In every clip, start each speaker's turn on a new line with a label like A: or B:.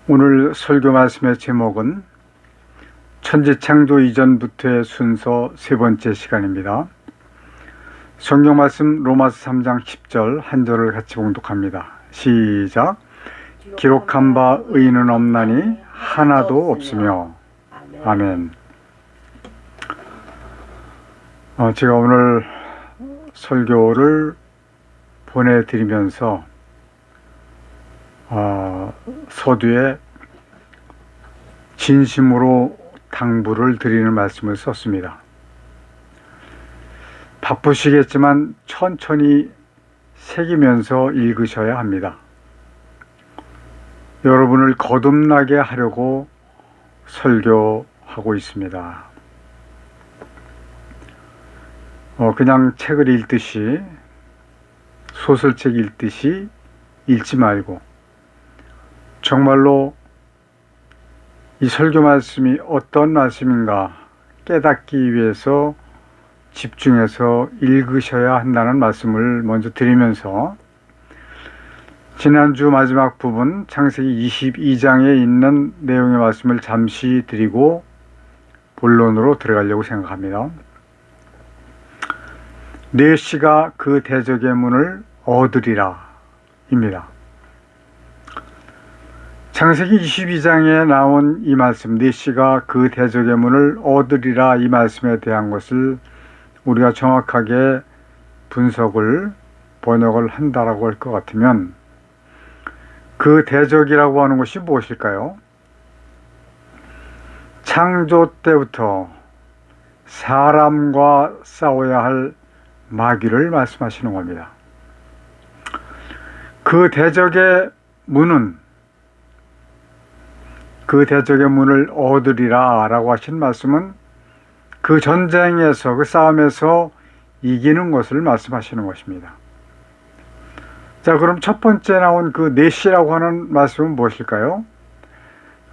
A: 오늘 설교 말씀의 제목은 천지창조 이전부터의 순서 세 번째 시간입니다. 성경 말씀 로마서 3장 10절 한 절을 같이 봉독합니다. 시작. 기록한 바 의인은 없나니 하나도 없으며. 아멘. 제가 오늘 설교를 보내드리면서 서두에 진심으로 당부를 드리는 말씀을 썼습니다. 바쁘시겠지만 천천히 새기면서 읽으셔야 합니다. 여러분을 거듭나게 하려고 설교하고 있습니다. 그냥 책을 읽듯이, 소설책 읽듯이 읽지 말고 정말로 이 설교 말씀이 어떤 말씀인가 깨닫기 위해서 집중해서 읽으셔야 한다는 말씀을 먼저 드리면서, 지난주 마지막 부분 창세기 22장에 있는 내용의 말씀을 잠시 드리고 본론으로 들어가려고 생각합니다. 네 씨가 그 대적의 문을 얻으리라 입니다. 창세기 22장에 나온 이 말씀, 네 씨가 그 대적의 문을 얻으리라, 이 말씀에 대한 것을 우리가 정확하게 분석을, 번역을 한다라고 할 것 같으면, 그 대적이라고 하는 것이 무엇일까요? 창조 때부터 사람과 싸워야 할 마귀를 말씀하시는 겁니다. 그 대적의 문은, 그 대적의 문을 얻으리라 라고 하신 말씀은 그 전쟁에서, 그 싸움에서 이기는 것을 말씀하시는 것입니다. 자, 그럼 첫 번째 나온 그 넷이라고 하는 말씀은 무엇일까요?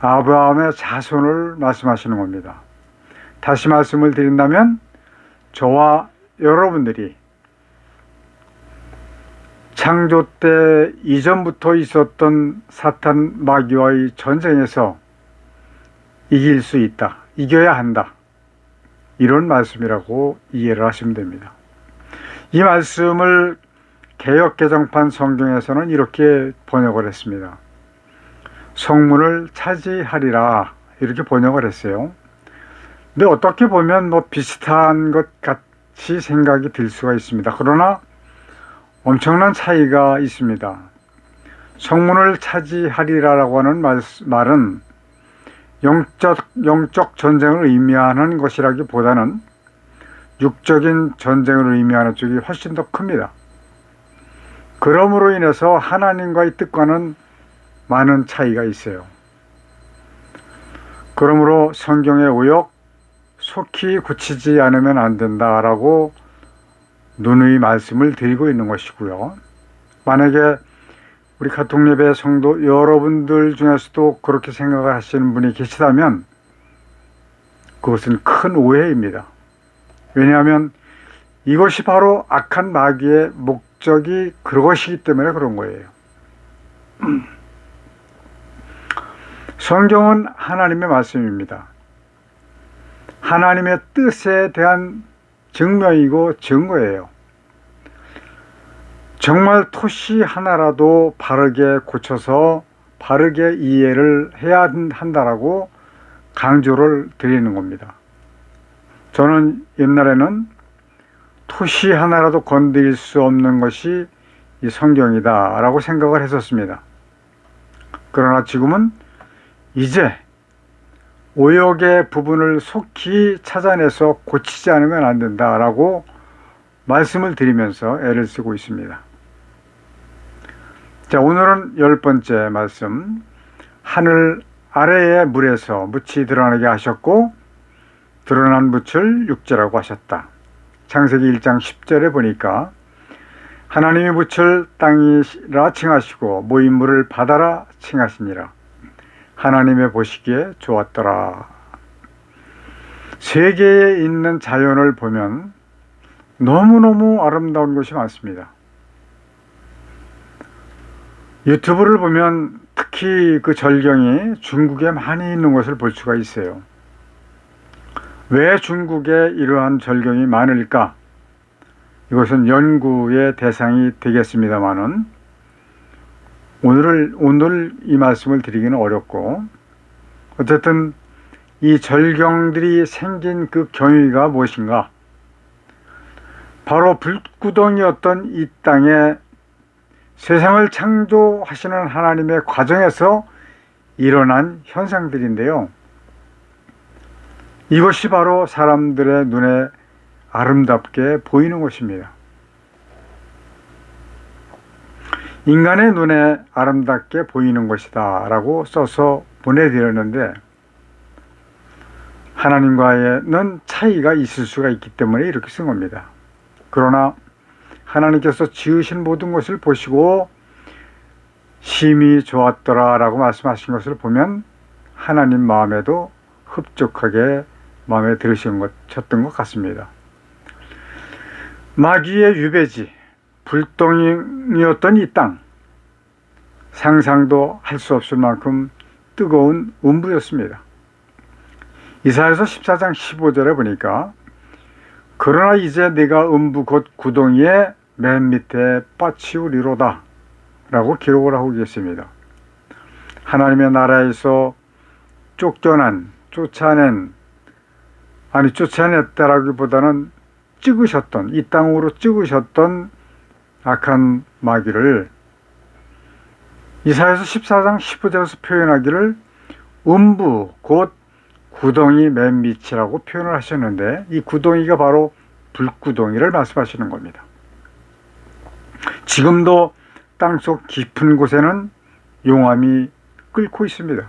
A: 아브라함의 자손을 말씀하시는 겁니다. 다시 말씀을 드린다면, 저와 여러분들이 창조 때 이전부터 있었던 사탄 마귀와의 전쟁에서 이길 수 있다, 이겨야 한다, 이런 말씀이라고 이해를 하시면 됩니다. 이 말씀을 개역개정판 성경에서는 이렇게 번역을 했습니다. 성문을 차지하리라, 이렇게 번역을 했어요. 근데 어떻게 보면 비슷한 것 같이 생각이 들 수가 있습니다. 그러나 엄청난 차이가 있습니다. 성문을 차지하리라라고 하는 말은 영적 전쟁을 의미하는 것이라기보다는 육적인 전쟁을 의미하는 쪽이 훨씬 더 큽니다. 그러므로 인해서 하나님과의 뜻과는 많은 차이가 있어요. 그러므로 성경의 오역 속히 굳히지 않으면 안 된다라고 누누이 말씀을 드리고 있는 것이고요. 만약에 우리 가통예배 성도 여러분들 중에서도 그렇게 생각을 하시는 분이 계시다면 그것은 큰 오해입니다. 왜냐하면 이것이 바로 악한 마귀의 목적이 그것이기 때문에 그런 거예요. 성경은 하나님의 말씀입니다. 하나님의 뜻에 대한 증명이고 증거예요. 정말 토시 하나라도 바르게 고쳐서 바르게 이해를 해야 한다라고 강조를 드리는 겁니다. 저는 옛날에는 토시 하나라도 건드릴 수 없는 것이 이 성경이다 라고 생각을 했었습니다. 그러나 지금은 이제 오역의 부분을 속히 찾아내서 고치지 않으면 안 된다라고 말씀을 드리면서 애를 쓰고 있습니다. 자, 오늘은 10번째 말씀, 하늘 아래의 물에서 묻이 드러나게 하셨고 드러난 묻을 육지라고 하셨다. 창세기 1장 10절에 보니까 하나님이 묻을 땅이라 칭하시고 모인 물을 바다라 칭하시니라. 하나님의 보시기에 좋았더라. 세계에 있는 자연을 보면 너무너무 아름다운 것이 많습니다. 유튜브를 보면 특히 그 절경이 중국에 많이 있는 것을 볼 수가 있어요. 왜 중국에 이러한 절경이 많을까? 이것은 연구의 대상이 되겠습니다만은 오늘 이 말씀을 드리기는 어렵고, 어쨌든 이 절경들이 생긴 그 경위가 무엇인가? 바로 불구덩이였던 이 땅에 세상을 창조하시는 하나님의 과정에서 일어난 현상들인데요. 이것이 바로 사람들의 눈에 아름답게 보이는 것입니다. 인간의 눈에 아름답게 보이는 것이다 라고 써서 보내드렸는데, 하나님과는 차이가 있을 수가 있기 때문에 이렇게 쓴 겁니다. 그러나 하나님께서 지으신 모든 것을 보시고 심히 좋았더라 라고 말씀하신 것을 보면 하나님 마음에도 흡족하게 마음에 들으셨던 것 같습니다. 마귀의 유배지, 불똥이었던 이 땅, 상상도 할 수 없을 만큼 뜨거운 음부였습니다. 이사야서 14장 15절에 보니까 그러나 이제 네가 음부 곧 구덩이의 맨 밑에 빠치우리로다 라고 기록을 하고 계십니다. 하나님의 나라에서 쫓아냈다라기보다는 이 땅으로 찍으셨던 악한 마귀를 이사야서 14장 15절에서 표현하기를 음부 곧 구덩이 맨 밑이라고 표현을 하셨는데, 이 구덩이가 바로 불구덩이를 말씀하시는 겁니다. 지금도 땅속 깊은 곳에는 용암이 끓고 있습니다.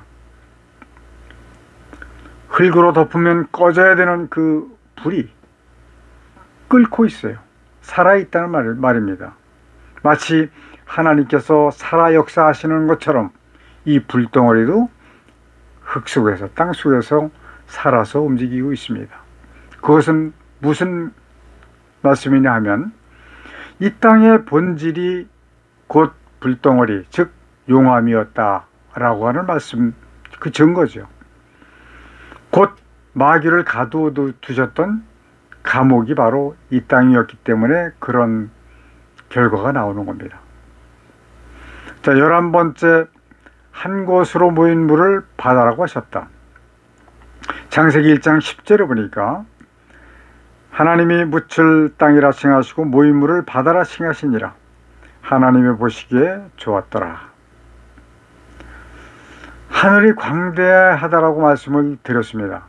A: 흙으로 덮으면 꺼져야 되는 그 불이 끓고 있어요. 살아있다는 말입니다. 마치 하나님께서 살아 역사하시는 것처럼 이 불덩어리도 흙 속에서, 땅 속에서 살아서 움직이고 있습니다. 그것은 무슨 말씀이냐 하면, 이 땅의 본질이 곧 불덩어리, 즉 용암이었다라고 하는 말씀, 그 증거죠. 곧 마귀를 가두어두셨던 감옥이 바로 이 땅이었기 때문에 그런 결과가 나오는 겁니다. 자, 11번째, 한 곳으로 모인 물을 바다라고 하셨다. 창세기 1장 10절에 보니까 하나님이 묻힐 땅이라 칭하시고 모인 물을 바다라 칭하시니라. 하나님이 보시기에 좋았더라. 하늘이 광대하다라고 말씀을 드렸습니다.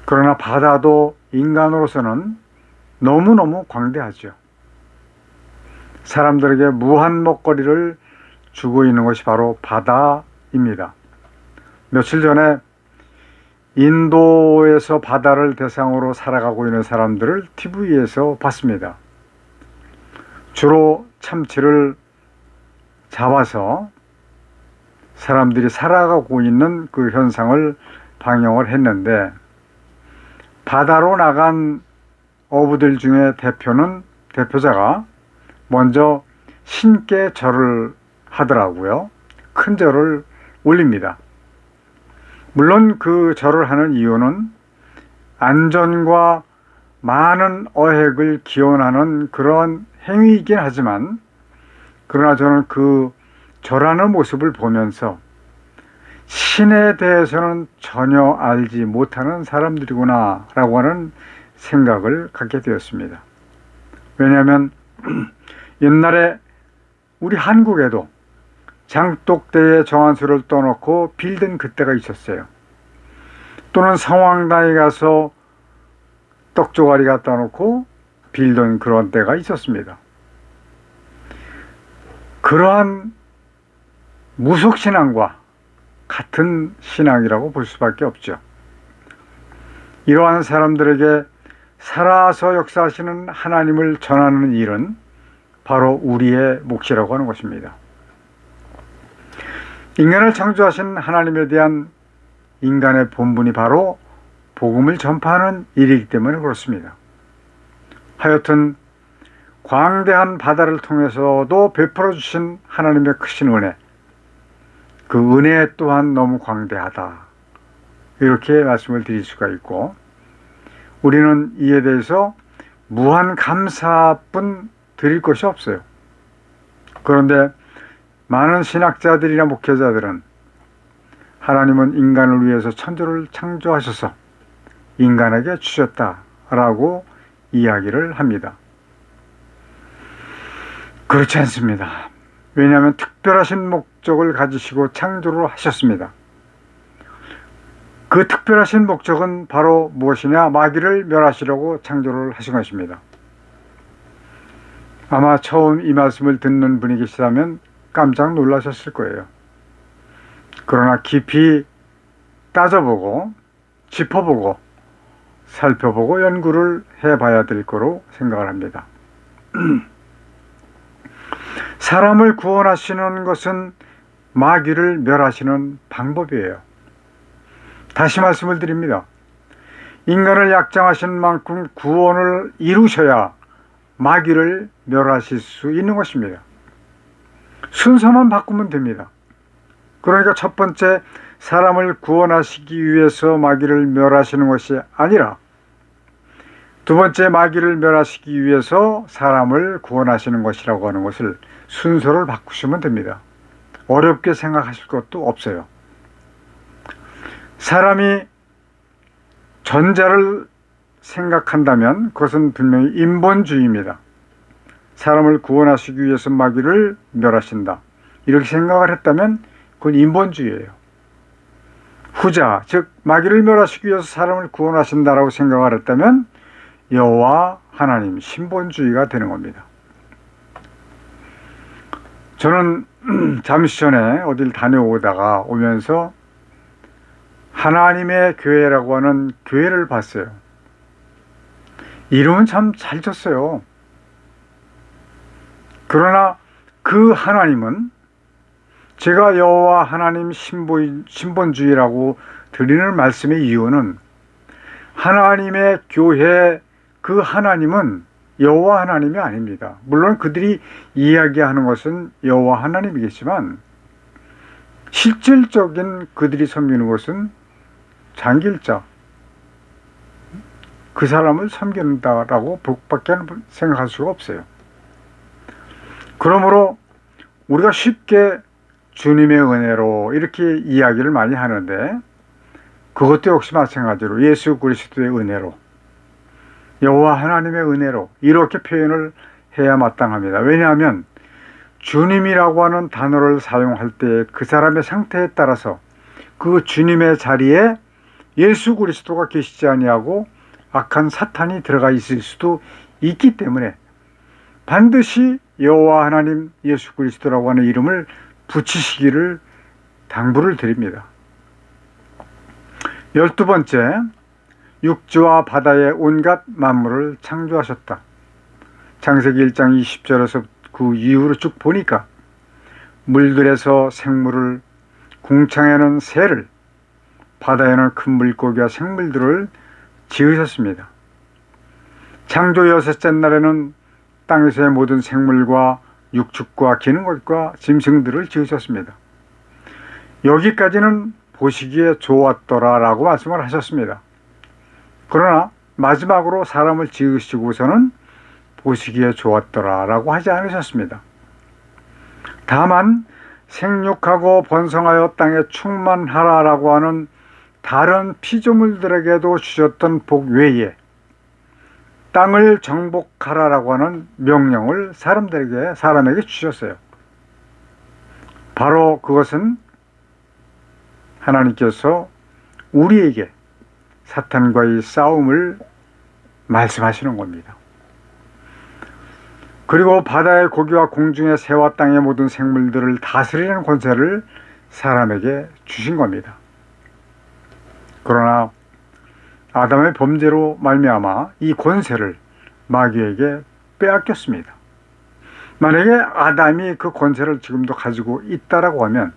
A: 그러나 바다도 인간으로서는 너무너무 광대하죠. 사람들에게 무한 먹거리를 주고 있는 것이 바로 바다입니다. 며칠 전에 인도에서 바다를 대상으로 살아가고 있는 사람들을 TV에서 봤습니다. 주로 참치를 잡아서 사람들이 살아가고 있는 그 현상을 방영을 했는데, 바다로 나간 어부들 중에 대표자가 먼저 신께 절을 하더라고요. 큰 절을 올립니다. 물론 그 절을 하는 이유는 안전과 많은 어획을 기원하는 그런 행위이긴 하지만, 그러나 저는 그 절하는 모습을 보면서 신에 대해서는 전혀 알지 못하는 사람들이구나 라고 하는 생각을 갖게 되었습니다. 왜냐하면 옛날에 우리 한국에도 장독대에 정한수를 떠놓고 빌던 그때가 있었어요. 또는 성황당에 가서 떡조가리 갖다 놓고 빌던 그런 때가 있었습니다. 그러한 무속신앙과 같은 신앙이라고 볼 수밖에 없죠. 이러한 사람들에게 살아서 역사하시는 하나님을 전하는 일은 바로 우리의 몫이라고 하는 것입니다. 인간을 창조하신 하나님에 대한 인간의 본분이 바로 복음을 전파하는 일이기 때문에 그렇습니다. 하여튼 광대한 바다를 통해서도 베풀어 주신 하나님의 크신 은혜, 그 은혜 또한 너무 광대하다. 이렇게 말씀을 드릴 수가 있고, 우리는 이에 대해서 무한 감사뿐 드릴 것이 없어요. 그런데 많은 신학자들이나 목회자들은 하나님은 인간을 위해서 천지를 창조하셔서 인간에게 주셨다라고 이야기를 합니다. 그렇지 않습니다. 왜냐하면 특별하신 목적을 가지시고 창조를 하셨습니다. 그 특별하신 목적은 바로 무엇이냐? 마귀를 멸하시려고 창조를 하신 것입니다. 아마 처음 이 말씀을 듣는 분이 계시다면 깜짝 놀라셨을 거예요. 그러나 깊이 따져보고 짚어보고 살펴보고 연구를 해봐야 될 거로 생각을 합니다. 사람을 구원하시는 것은 마귀를 멸하시는 방법이에요. 다시 말씀을 드립니다. 인간을 약장하신 만큼 구원을 이루셔야 마귀를 멸하실 수 있는 것입니다. 순서만 바꾸면 됩니다. 그러니까 첫 번째, 사람을 구원하시기 위해서 마귀를 멸하시는 것이 아니라 두 번째, 마귀를 멸하시기 위해서 사람을 구원하시는 것이라고 하는 것을 순서를 바꾸시면 됩니다. 어렵게 생각하실 것도 없어요. 사람이 전자를 생각한다면 그것은 분명히 인본주의입니다. 사람을 구원하시기 위해서 마귀를 멸하신다. 이렇게 생각을 했다면 그건 인본주의예요. 후자, 즉 마귀를 멸하시기 위해서 사람을 구원하신다라고 생각을 했다면 여호와 하나님 신본주의가 되는 겁니다. 저는 잠시 전에 어딜 다녀오다가 오면서 하나님의 교회라고 하는 교회를 봤어요. 이름은 참 잘 졌어요. 그러나 그 하나님은 제가 여호와 하나님 신본주의라고 드리는 말씀의 이유는 하나님의 교회 그 하나님은 여호와 하나님이 아닙니다. 물론 그들이 이야기하는 것은 여호와 하나님이겠지만 실질적인 그들이 섬기는 것은 장길자, 그 사람을 섬긴다라고 밖에 생각할 수가 없어요. 그러므로 우리가 쉽게 주님의 은혜로 이렇게 이야기를 많이 하는데 그것도 역시 마찬가지로 예수 그리스도의 은혜로, 여호와 하나님의 은혜로 이렇게 표현을 해야 마땅합니다. 왜냐하면 주님이라고 하는 단어를 사용할 때 그 사람의 상태에 따라서 그 주님의 자리에 예수 그리스도가 계시지 아니하고 악한 사탄이 들어가 있을 수도 있기 때문에 반드시 여호와 하나님 예수 그리스도라고 하는 이름을 붙이시기를 당부를 드립니다. 12번째, 육지와 바다의 온갖 만물을 창조하셨다. 창세기 1장 20절에서 그 이후로 쭉 보니까 물들에서 생물을, 궁창에는 새를, 바다에는 큰 물고기와 생물들을 지으셨습니다. 창조 여섯째 날에는 땅에서의 모든 생물과 육축과 기는 것과 짐승들을 지으셨습니다. 여기까지는 보시기에 좋았더라 라고 말씀을 하셨습니다. 그러나 마지막으로 사람을 지으시고서는 보시기에 좋았더라 라고 하지 않으셨습니다. 다만 생육하고 번성하여 땅에 충만하라 라고 하는 다른 피조물들에게도 주셨던 복 외에 땅을 정복하라라고 하는 명령을 사람에게 주셨어요. 바로 그것은 하나님께서 우리에게 사탄과의 싸움을 말씀하시는 겁니다. 그리고 바다의 고기와 공중의 새와 땅의 모든 생물들을 다스리는 권세를 사람에게 주신 겁니다. 그러나 아담의 범죄로 말미암아 이 권세를 마귀에게 빼앗겼습니다. 만약에 아담이 그 권세를 지금도 가지고 있다라고 하면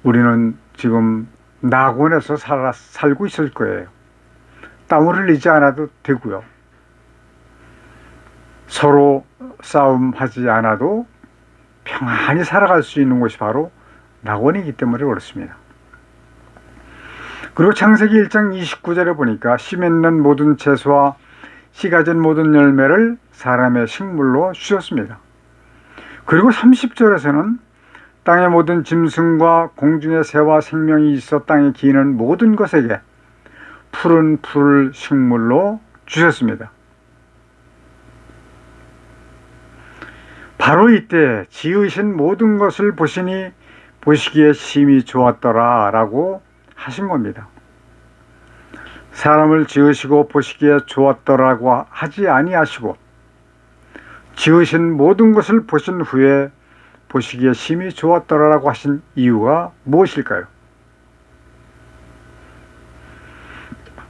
A: 우리는 지금 낙원에서 살고 있을 거예요. 땀을 흘리지 않아도 되고요. 서로 싸움하지 않아도 평안히 살아갈 수 있는 곳이 바로 낙원이기 때문에 그렇습니다. 그리고 창세기 1장 29절에 보니까 씨 맺는 모든 채소와 씨 가진 모든 열매를 사람의 식물로 주셨습니다. 그리고 30절에서는 땅의 모든 짐승과 공중의 새와 생명이 있어 땅에 기는 모든 것에게 푸른 풀 식물로 주셨습니다. 바로 이때 지으신 모든 것을 보시니 보시기에 심히 좋았더라 라고 하신 겁니다. 사람을 지으시고 보시기에 좋았더라고 하지 아니하시고 지으신 모든 것을 보신 후에 보시기에 심히 좋았더라라고 하신 이유가 무엇일까요?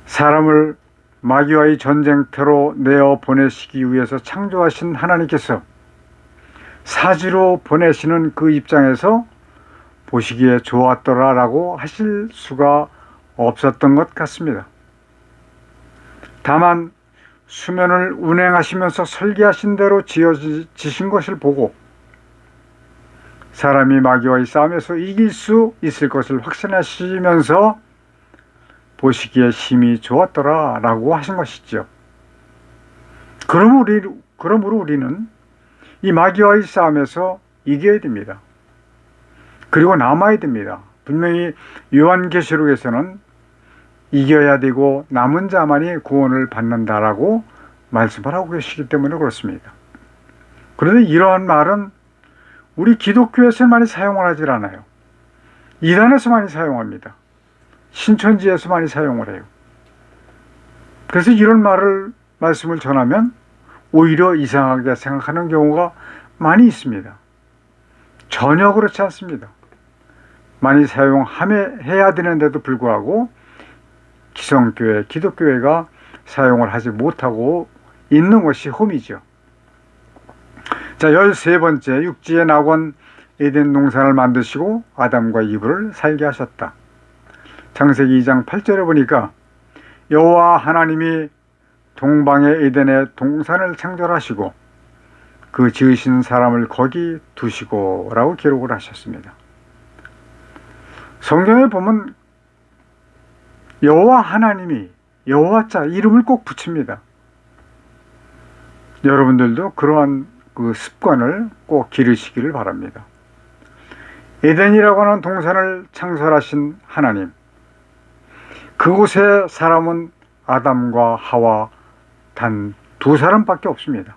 A: 사람을 마귀와의 전쟁터로 내어 보내시기 위해서 창조하신 하나님께서 사지로 보내시는 그 입장에서 보시기에 좋았더라라고 하실 수가 없었던 것 같습니다. 다만 수면을 운행하시면서 설계하신 대로 지어지신 것을 보고 사람이 마귀와의 싸움에서 이길 수 있을 것을 확신하시면서 보시기에 심히 좋았더라 라고 하신 것이죠. 그러므로 우리는 이 마귀와의 싸움에서 이겨야 됩니다. 그리고 남아야 됩니다. 분명히 요한계시록에서는 이겨야 되고 남은 자만이 구원을 받는다라고 말씀을 하고 계시기 때문에 그렇습니다. 그런데 이러한 말은 우리 기독교에서 많이 사용을 하질 않아요. 이단에서 많이 사용합니다. 신천지에서 많이 사용을 해요. 그래서 이런 말씀을 전하면 오히려 이상하게 생각하는 경우가 많이 있습니다. 전혀 그렇지 않습니다. 많이 사용해야 되는데도 불구하고 기성교회, 기독교회가 사용을 하지 못하고 있는 것이 홈이죠. 자, 13번째, 육지의 낙원 에덴 동산을 만드시고 아담과 이브를 살게 하셨다. 창세기 2장 8절에 보니까 여호와 하나님이 동방의 에덴의 동산을 창조하시고 그 지으신 사람을 거기 두시고 라고 기록을 하셨습니다. 성경에 보면 여호와 하나님이 여호와자 이름을 꼭 붙입니다. 여러분들도 그러한 그 습관을 꼭 기르시기를 바랍니다. 에덴이라고 하는 동산을 창설하신 하나님, 그곳에 사람은 아담과 하와 단 두 사람밖에 없습니다.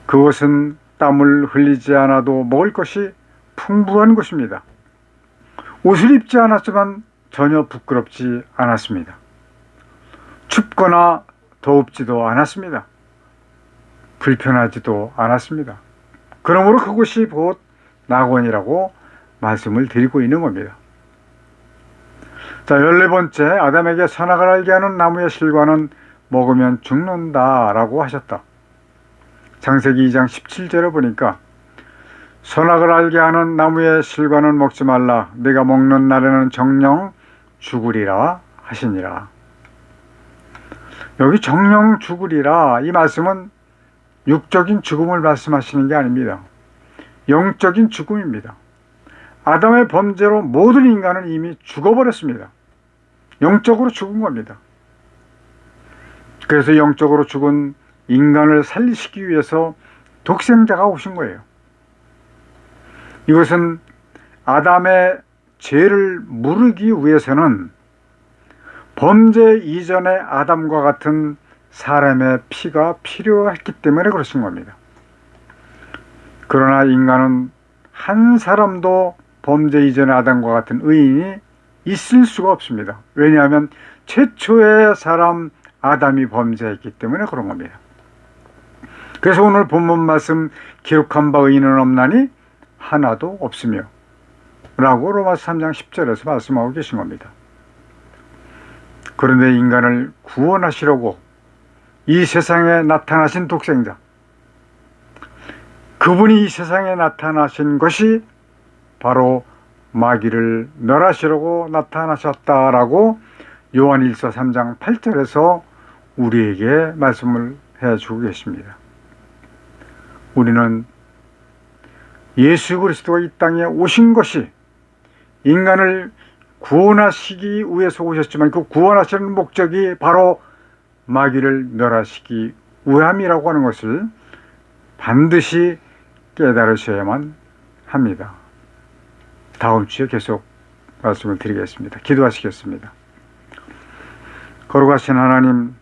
A: 그것은 땀을 흘리지 않아도 먹을 것이 풍부한 곳입니다. 옷을 입지 않았지만 전혀 부끄럽지 않았습니다. 춥거나 더웁지도 않았습니다. 불편하지도 않았습니다. 그러므로 그곳이 곧 낙원이라고 말씀을 드리고 있는 겁니다. 자, 14번째, 아담에게 선악을 알게 하는 나무의 실과는 먹으면 죽는다라고 하셨다. 창세기 2장 17절에 보니까 선악을 알게 하는 나무의 실과는 먹지 말라. 내가 먹는 날에는 정령 죽으리라 하시니라. 여기 정령 죽으리라, 이 말씀은 육적인 죽음을 말씀하시는 게 아닙니다. 영적인 죽음입니다. 아담의 범죄로 모든 인간은 이미 죽어버렸습니다. 영적으로 죽은 겁니다. 그래서 영적으로 죽은 인간을 살리시기 위해서 독생자가 오신 거예요. 이것은 아담의 죄를 무르기 위해서는 범죄 이전의 아담과 같은 사람의 피가 필요했기 때문에 그러신 겁니다. 그러나 인간은 한 사람도 범죄 이전의 아담과 같은 의인이 있을 수가 없습니다. 왜냐하면 최초의 사람 아담이 범죄했기 때문에 그런 겁니다. 그래서 오늘 본문 말씀 기록한 바 의인은 없나니 하나도 없으며 라고 로마서 3장 10절에서 말씀하고 계신 겁니다. 그런데 인간을 구원하시려고 이 세상에 나타나신 독생자, 그분이 이 세상에 나타나신 것이 바로 마귀를 멸하시려고 나타나셨다라고 요한일서 3장 8절에서 우리에게 말씀을 해주고 계십니다. 우리는 예수 그리스도가 이 땅에 오신 것이 인간을 구원하시기 위해서 오셨지만 그 구원하시는 목적이 바로 마귀를 멸하시기 위함이라고 하는 것을 반드시 깨달으셔야만 합니다. 다음 주에 계속 말씀을 드리겠습니다. 기도하시겠습니다. 거룩하신 하나님,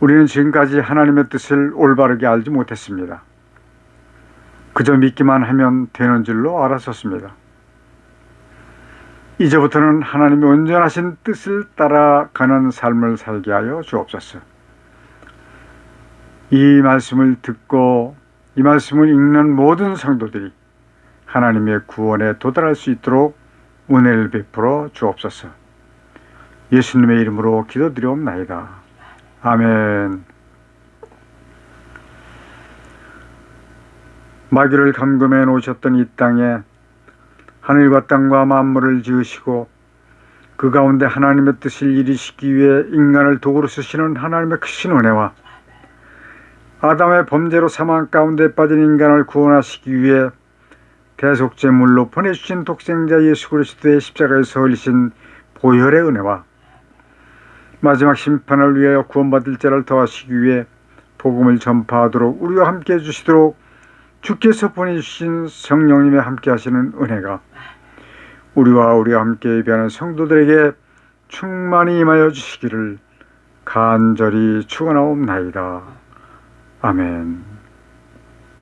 A: 우리는 지금까지 하나님의 뜻을 올바르게 알지 못했습니다. 그저 믿기만 하면 되는 줄로 알았었습니다. 이제부터는 하나님의 온전하신 뜻을 따라가는 삶을 살게 하여 주옵소서. 이 말씀을 듣고 이 말씀을 읽는 모든 성도들이 하나님의 구원에 도달할 수 있도록 은혜를 베풀어 주옵소서. 예수님의 이름으로 기도드리옵나이다. 아멘. 마귀를 감금해 놓으셨던 이 땅에 하늘과 땅과 만물을 지으시고 그 가운데 하나님의 뜻을 이루시기 위해 인간을 도구로 쓰시는 하나님의 크신 은혜와 아담의 범죄로 사망 가운데 빠진 인간을 구원하시기 위해 대속제물로 보내주신 독생자 예수 그리스도의 십자가에서 흘리신 보혈의 은혜와 마지막 심판을 위하여 구원받을 자를 더하시기 위해 복음을 전파하도록 우리와 함께 해주시도록 주께서 보내주신 성령님의 함께 하시는 은혜가 우리와 함께 예배하는 성도들에게 충만히 임하여 주시기를 간절히 축원하옵나이다. 아멘.